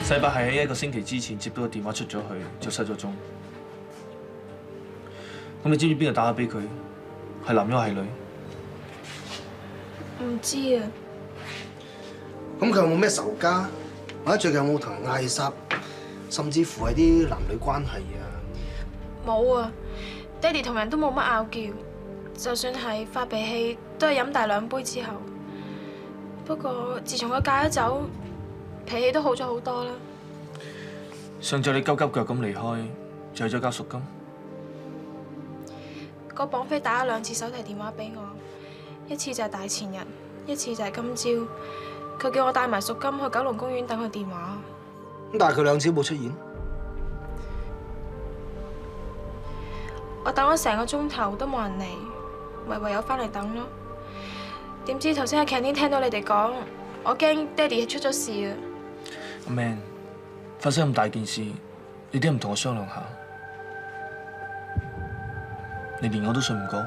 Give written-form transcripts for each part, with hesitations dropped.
世伯係喺1個星期之前接到個電話出咗去，就失咗蹤。咁你知唔知邊個打咗俾佢？係男抑或係女？唔知啊。咁佢有冇咩仇家？或者最近有冇同人嗌霎？甚至乎係啲男女關係啊？冇啊，爹哋同人都冇乜拗撬，就算係發脾氣，都係飲大2杯之後。不過自從佢戒咗酒，脾氣都好咗好多啦。上晝你急急腳咁離開，就去咗交贖金。個綁匪打咗2次手提電話俾我，一次就係大前日，一次就係今朝。佢叫我帶埋贖金去九龍公園等佢電話。咁但係佢2次都冇出現。我等咗成個鐘頭都冇人嚟，咪唯有翻嚟等咯。點知頭先喺 canteen 聽到你哋講，我驚爹哋出咗事啊！阿 Man， 發生咁大件事，你點唔同我商量下？你連我都信唔過？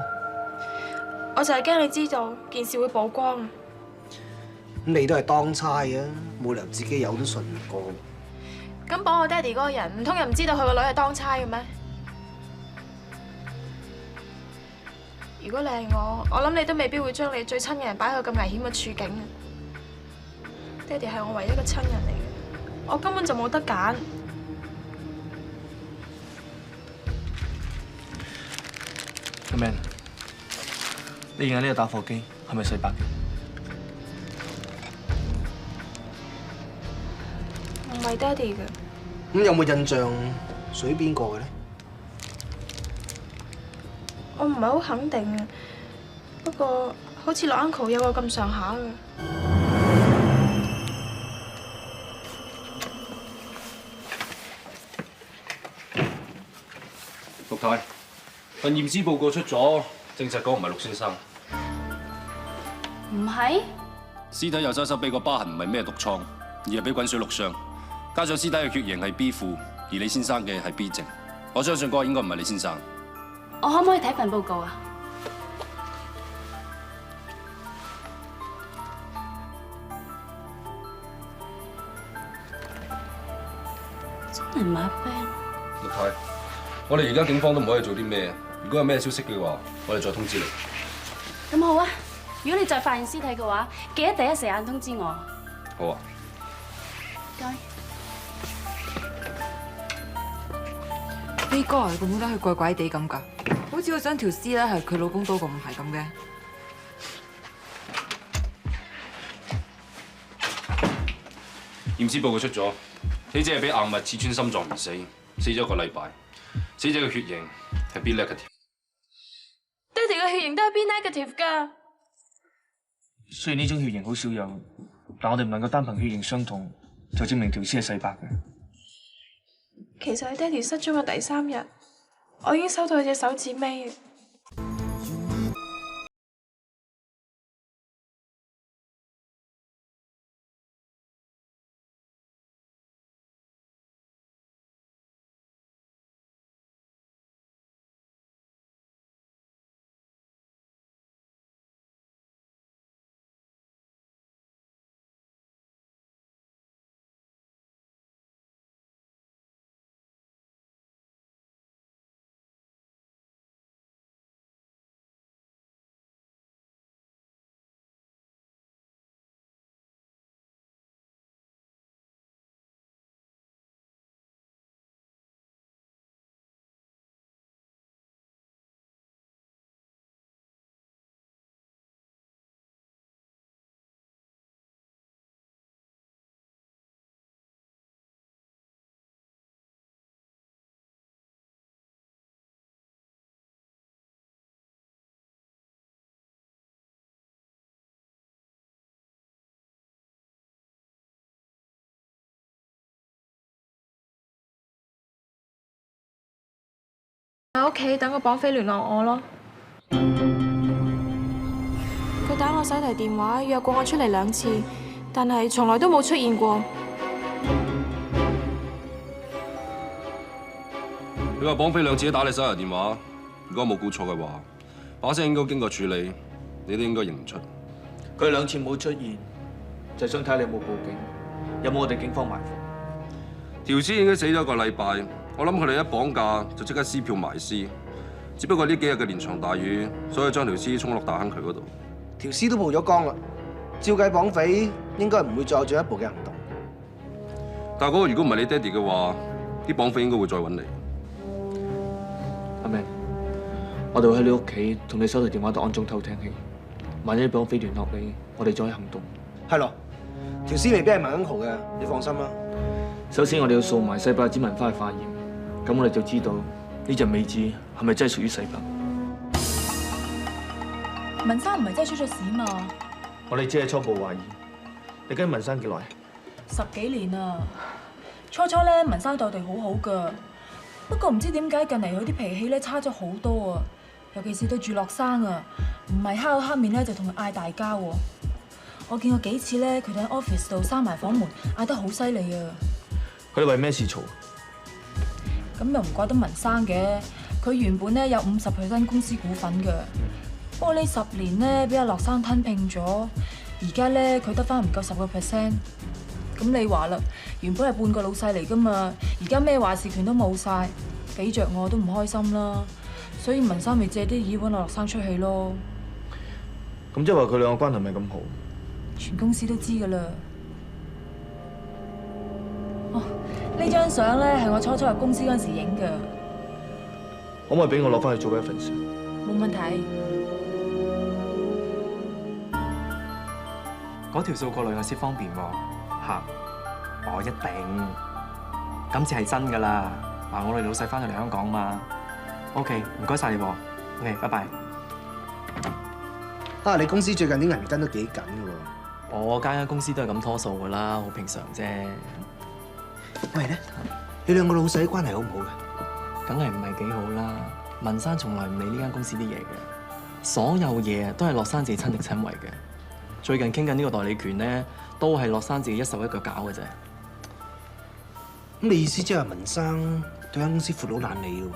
我就係驚你知道件事會曝光啊！咁你都係當差啊，冇理由自己有都信唔過。咁綁我爹哋嗰個人，唔通又唔知道佢個女係當差嘅咩？如果你係我諗你都未必會將你最親嘅人擺喺個咁危險嘅處境啊！爹哋係我唯一嘅親人嚟嘅，我根本就冇得揀。阿 Man， 你而家呢個打火機係咪世伯嘅？唔係爹哋嘅。咁有冇印象屬於邊個嘅咧？我唔係好肯定啊，不過好似落 uncle 有個咁上下嘅。陸太，份驗屍報告出咗，證實嗰個唔係陸先生。唔係？屍體右手手臂個疤痕唔係咩毒瘡，而係俾滾水淥傷。加上屍體嘅血型係 B 負，而李先生嘅係 B 症。我相信嗰個應該唔係李先生。我可唔可以睇份報告啊？真係唔係阿 Ben。陸太，我哋而家警方都唔可以做啲咩。如果有咩消息嘅話，我哋再通知你。咁好啊！如果你再發現屍體嘅話，記得第一時間通知我。好啊。該。飛哥，你點解佢怪怪地咁㗎？好似好想條屍咧係佢老公多過唔係咁嘅。驗屍報告出咗，死者係俾硬物刺穿心臟而死，死咗1個禮拜。死者嘅血型係 B negative。爹哋嘅血型都係 B negative 㗎。雖然呢種血型好少有，但我哋唔能夠單憑血型相同就證明條屍係世伯嘅。其實喺爹哋失蹤嘅第3日，我已經收到佢隻手指尾。喺屋企等個綁匪聯絡我咯。佢打我手提電話約過我出嚟2次，但係從來都冇出現過。你話綁匪2次都打你手提電話，如果我冇估錯嘅話，把聲應該經過處理，你都應該認唔出。佢2次冇出現，就係想睇你有冇報警，有冇我哋警方埋伏。條屍應該死咗1個禮拜，我諗佢哋一綁架就即刻撕票埋屍。只不過呢幾日嘅連場大雨，所以將條屍沖落大坑渠嗰度。條屍都曝咗光啦，照計綁匪應該唔會再有進一步嘅行動。但係嗰個如果唔係你爹哋嘅話，啲綁匪應該會再揾你。阿明，我哋會喺你屋企同你手提電話度安裝偷聽器，萬一綁匪聯絡你，我哋再行動。係咯，條屍未必係文恩豪嘅，你放心啦。首先，我哋要掃埋西北指紋翻去化驗，咁我哋就知道呢隻尾指係咪真係屬於西北。文生唔係真係出咗事嘛？我哋只係初步懷疑。你跟文生幾耐？10幾年啦。初初咧，文生對我哋好好噶，不過唔知點解近嚟佢啲脾氣咧差咗好多啊，尤其是對住樂生啊，唔係黑口黑面咧就同佢嗌大交喎。我見過幾次咧，佢哋喺 office 度閂埋房門，嗌得好犀利啊！佢哋為咩事嘈？咁又唔怪得文生嘅，佢原本咧有50%公司股份嘅，不過呢10年咧俾阿樂生吞併咗，而家咧佢得返唔夠10%。咁你話啦，原本係半個老細嚟噶嘛，而家咩話事權都冇晒，俾着我都唔開心啦，所以文生咪借啲意揾阿樂生出氣咯。咁即係話佢兩個關係咪咁好？全公司都知噶啦。哦，呢張相咧係我初初入公司嗰陣時影噶。可唔可以俾我攞翻去做一份先？冇問題。嗰條數過來有些方便喎。嚇！我一定。今次係真㗎啦。話我哋老細翻咗嚟香港嘛。OK，唔該晒你喎。OK，拜拜。啊！你公司最近啲銀根都幾緊㗎喎。我間公司都係咁拖數㗎啦，好平常啫。喂咧，你兩個老細關係好唔好㗎？梗係唔係幾好啦。文生從來唔理呢間公司啲嘢嘅，所有嘢都係樂生自己親力親為嘅。最近傾緊呢個代理權咧，都係樂生自己一手一腳搞嘅啫。咁你意思即係文生對間公司闊佬懶理喎？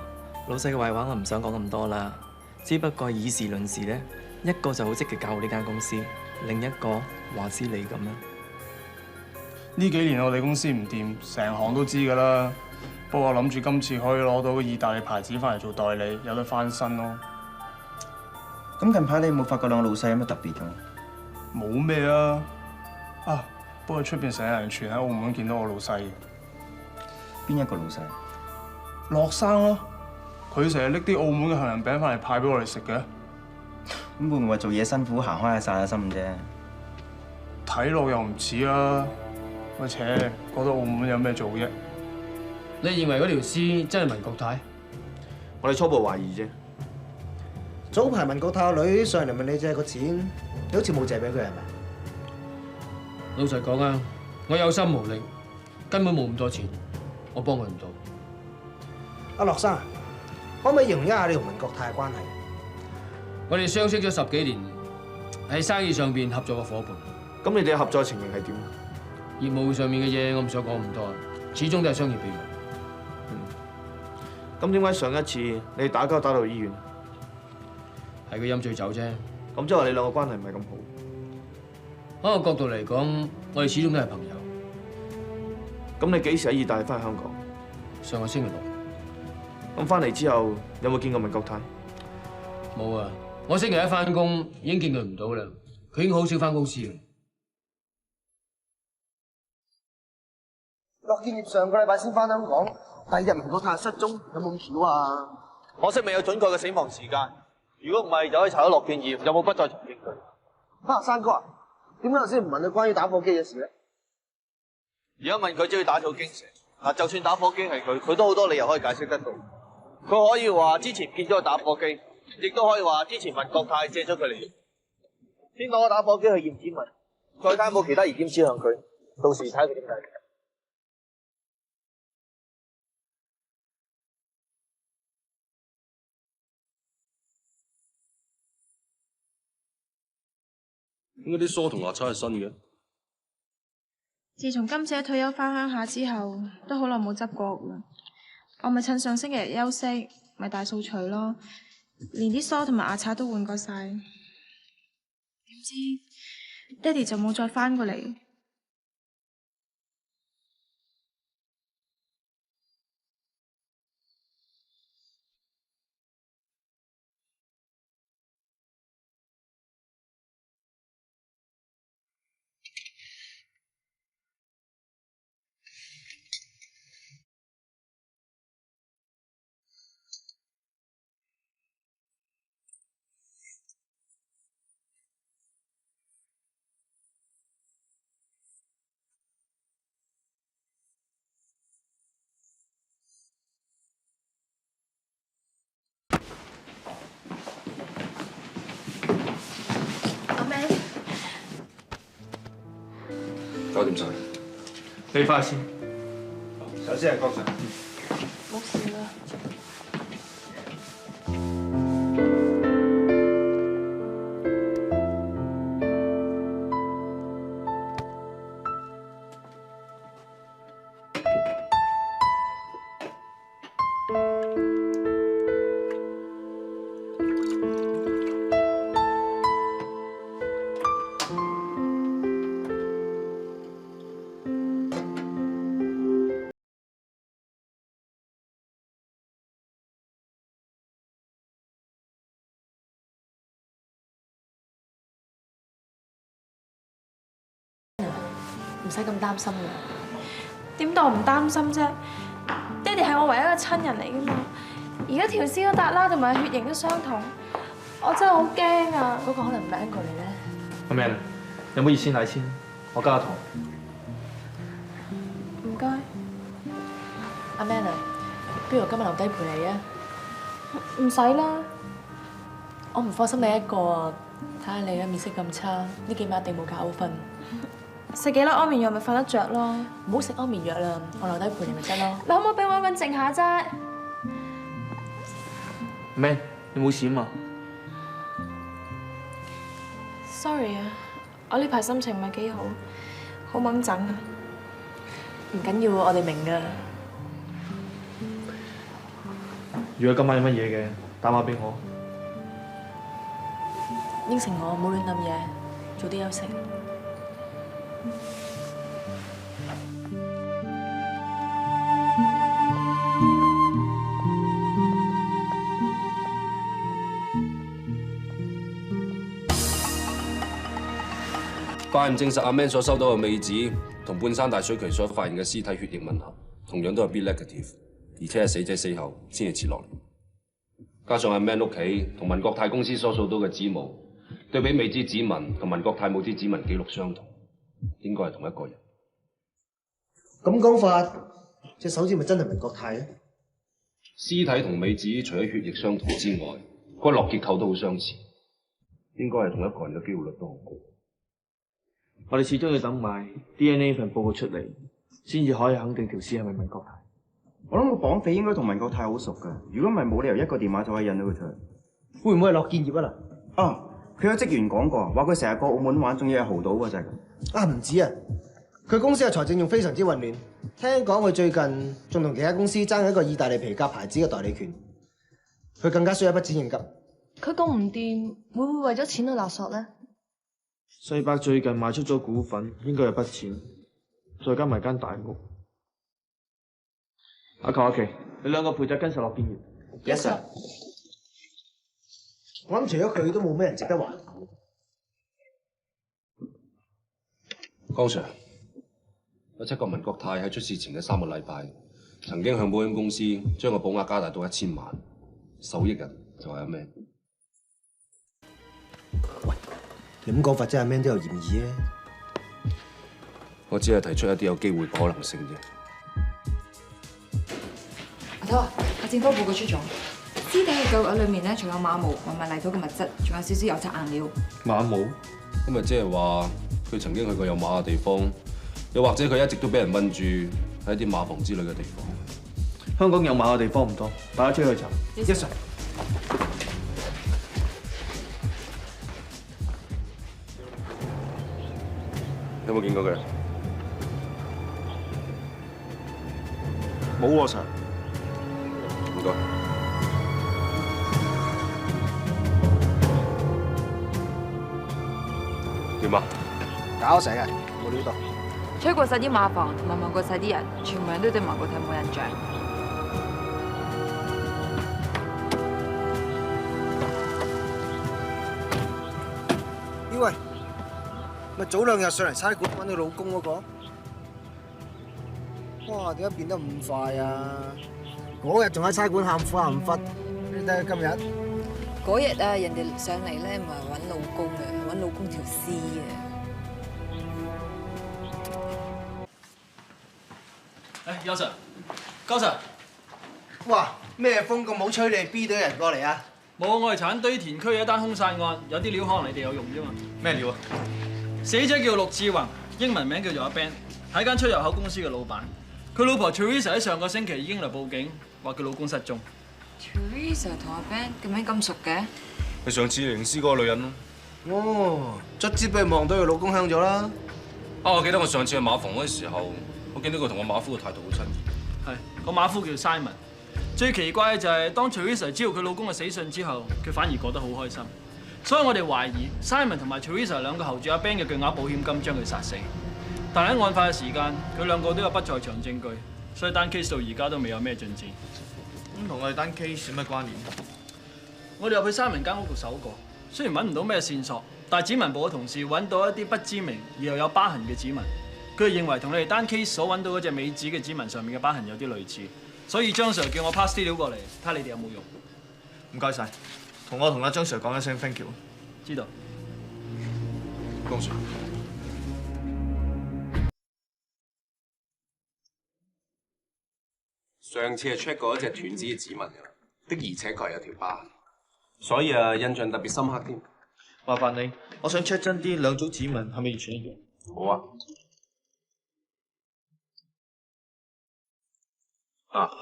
老細嘅壞話我唔想講咁多啦，只不過以事論事咧，一個就好積極搞好呢間公司，另一個話知你咁啦。呢幾年我哋公司唔掂，成行都知㗎啦。不過我諗住今次可以攞到個意大利牌子翻嚟做代理，有得翻身咯。咁近排你有冇發覺兩個老細有咩特別㗎？冇咩啊！啊，不過出邊成日人傳喺澳門見到我老細。邊一個老細？樂生咯，佢成日拎啲澳門嘅杏仁餅翻嚟派俾我哋食嘅。咁會唔會做嘢辛苦，行開下散下心啫？睇落又唔似啊！而且覺得澳門有咩做啫？你認為嗰條屍真係文國泰？我哋初步懷疑啫。早排文國泰個女上嚟問你借個錢，你好似冇借俾佢係咪？老實講啊，我有心無力，根本冇咁多錢，我幫佢唔到。阿樂生，可唔可以形容一下你同文國泰嘅關係？我哋相識咗10幾年，喺生意上邊合作嘅伙伴。咁你哋嘅合作情形係點？業務上面嘅嘢我唔想講咁多，始終都係商業秘密。咁點解上一次你哋打交打到醫院？係佢飲醉酒啫。咁即係話你兩個關係唔係咁好。喺個角度嚟講，我哋始終都係朋友。咁你幾時喺意大利翻去香港？上個星期6。咁翻嚟之後有冇見過文國泰？冇啊！我星期一翻工已經見佢唔到啦，佢已經好少翻公司啦。樂建業上個禮拜先翻香港，第2日文國泰失蹤，有冇咁巧啊？可惜未有準確嘅死亡時間。如果唔係，就可以查到樂建業有冇不在場證據。啊，山哥啊，點解頭先唔問佢關於打火機嘅事咧？而家問佢只要打草驚蛇，嗱，就算打火機係佢，佢都好多理由可以解釋得到。佢可以話之前見咗個打火機，亦都可以話之前文國泰借咗佢嚟用。先攞個打火機去驗指紋，再睇下有冇其他疑點指向佢，到時睇佢點解。點解啲梳同牙刷係新嘅？自從今次喺退休翻鄉下之後，都好耐冇執過屋啦。我咪趁上星期日休息，咪大掃除咯，連啲梳同埋牙刷都換過晒。點知爹哋就冇再翻過嚟。掂晒。你翻去先。首先係江 Sir。冇事啦。唔使咁擔心嘅。點當唔擔心啫？爹哋係我唯一嘅親人嚟噶嘛。而家條屍都笪啦，同埋血型都相同，我真係好驚啊！嗰個可能唔係 Uncle 嚟咧。阿 Man，有冇熱鮮奶先？我加糖。唔該。阿 Man 啊，不如我今日留低陪你啊？唔使啦。我唔放心你一個啊，睇下你嘅面色咁差，呢幾晚一定冇覺好瞓。食幾粒安眠藥咪瞓得着咯。唔好食安眠藥啦，我留低陪你咪得咯。你可唔可以俾我一個人靜下啫 Man， 你冇事啊嘛 ？Sorry 啊，我呢排心情唔係幾好，好掹陣啊。唔緊要，我哋明㗎。如果今晚有乜嘢嘅，打電話俾我。應承我，唔好亂諗嘢，早啲休息。化驗證實阿 Man 所收到嘅尾指同半山大水渠所發現嘅屍體血液吻合，同樣都係 B negative， 而且係死者死後先至切落嚟。加上阿 Man 屋企同文國泰公司所掃到嘅指模，對比尾指指紋同文國泰母子指紋記錄相同，應該係同一個人。咁講法，隻手指咪真係文國泰咧？屍體同尾指除咗血液相同之外，骨骼結構都好相似，應該係同一個人嘅機會率都好高。我哋始終要等埋 DNA 份報告出嚟，先至可以肯定條屍係咪文國泰。我諗個綁匪應該同文國泰好熟㗎，如果唔係冇理由一個電話就可以引到佢出嚟。會唔會係樂建業啊嗱？啊，佢有職員講過，話佢成日過澳門玩，仲要係豪賭㗎就係咁。啊，唔止啊，佢公司嘅財政仲非常之混亂。聽講佢最近仲同其他公司爭一個意大利皮革牌子嘅代理權，佢更加需要一筆錢應急。佢咁唔掂，會唔會為咗錢去勒索咧？世伯最近賣出咗股份，應該有筆錢，再加埋間大屋。阿球阿琪，你兩個負責跟實樂建業。Yes sir。我諗除咗佢都冇咩人值得懷疑。江 Sir， 有7個文國泰喺出事前嘅3個禮拜，曾經向保險公司將個保額加大到1000萬，受益人就係阿 Man。你咁講法，真係 Man 都有嫌疑啊！我只係提出一啲有機會嘅可能性啫。阿頭啊，阿政科報告出咗，屍體嘅腳裏面咧，除有馬毛同埋泥土嘅物質，仲有少少油漆顏料。馬毛？咁咪即係話佢曾經去過有馬嘅地方，又或者佢一直都俾人韞住喺啲馬房之類嘅地方。香港有馬嘅地方唔多，大家出去查。Yes sir。有冇見過佢？冇喎，Sir。唔該。點啊？搞成啊！冇料到。吹過晒啲馬房，同埋問過晒啲人，全部人都對文國泰冇印象。喂，咪早2日上嚟差館揾你老公嗰個？哇！點解變得咁快啊？嗰日仲喺差館喊苦喊忽，你睇下今日。嗰日啊，人哋上嚟咧唔係揾老公嘅，揾老公條屍嘅。邱 Sir， 高 Sir。哇！咩風咁好吹？你係 B 隊人過嚟啊？冇，我係查緊堆填區嘅一單兇殺案，有啲料可能你哋有用啫嘛。咩料啊？死者叫陸志宏，英文名叫做阿 Ben， 係間出入口公司嘅老闆。佢老婆 Teresa 喺上個星期已經嚟報警，話佢老公失蹤。Teresa 同阿 Ben 嘅名咁熟嘅？係上次靈師嗰個女人咯。哦，卒之俾佢望到佢老公香咗啦。啊，我記得我上次去馬房嗰時候，我見到佢同我馬夫嘅態度好親熱。係，個馬夫叫 Simon。最奇怪嘅就係當 Teresa 知道佢老公嘅死訊之後，佢反而覺得好開心。所以我哋懷疑 Simon 同埋 Teresa 兩個候住阿 Ben 嘅巨額保險金將佢殺死。但喺案發嘅時間，佢兩個都有不在場證據，所以單 case 到而家都未有咩進展。咁同我哋單 case 有咩關聯？我哋入去 Simon 間屋度搜過，雖然揾唔到咩線索，但係指紋部嘅同事揾到一啲不知名而又有疤痕嘅指紋。佢哋認為同你哋單 case 所揾到嗰隻美指嘅指紋上面嘅疤痕有啲類似，所以張 Sir 叫我 pass 資料過嚟，睇下你哋有冇用。唔該晒，同阿張 Sir 講一聲 thank you。知道。江 Sir。上次係 check 過一隻斷指嘅指紋㗎，的而且確係有條疤，所以印象特別深刻添。麻煩你，我想 check 真啲，兩組指紋係咪完全一樣？好啊。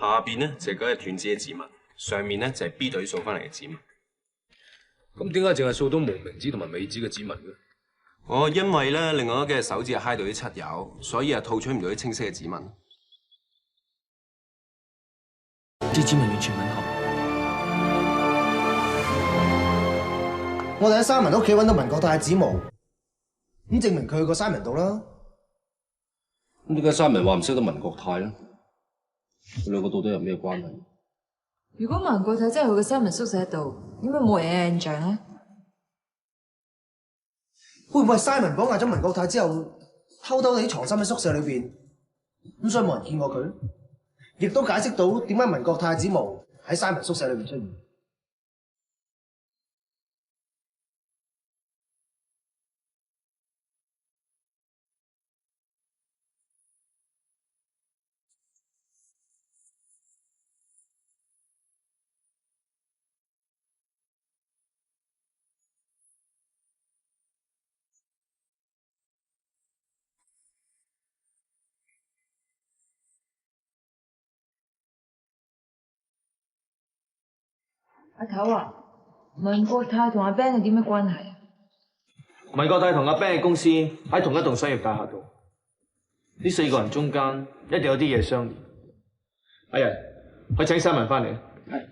下邊咧就係嗰隻斷指嘅指紋，上面咧就係 B 隊掃翻嚟嘅指紋。咁點解淨係掃到無名指同埋尾指嘅指紋嘅？因為咧另外嗰幾隻手指係揩到啲漆油，所以套取唔到啲清晰嘅指紋。啲指紋完全吻合。我哋喺Simon屋企揾到文國泰嘅指模，咁證明佢去過Simon度啦。咁點解Simon話唔識得文國泰咧？佢兩個到底有咩關係？如果文國泰真係去過Simon宿舍度，點解冇人有印象咧？會唔會係Simon綁架咗文國泰之後，偷偷地藏身喺宿舍裏邊，咁所以冇人見過佢？亦都解釋到點解文國泰嘅指模喺Simon宿舍裏面出現。阿頭啊，文國泰同阿 Ben 係點咩關係啊？文國泰同阿 Ben 嘅公司喺同一棟商業大廈度，呢4個人中間一定有啲嘢相連。阿仁，去請Simon翻嚟。係。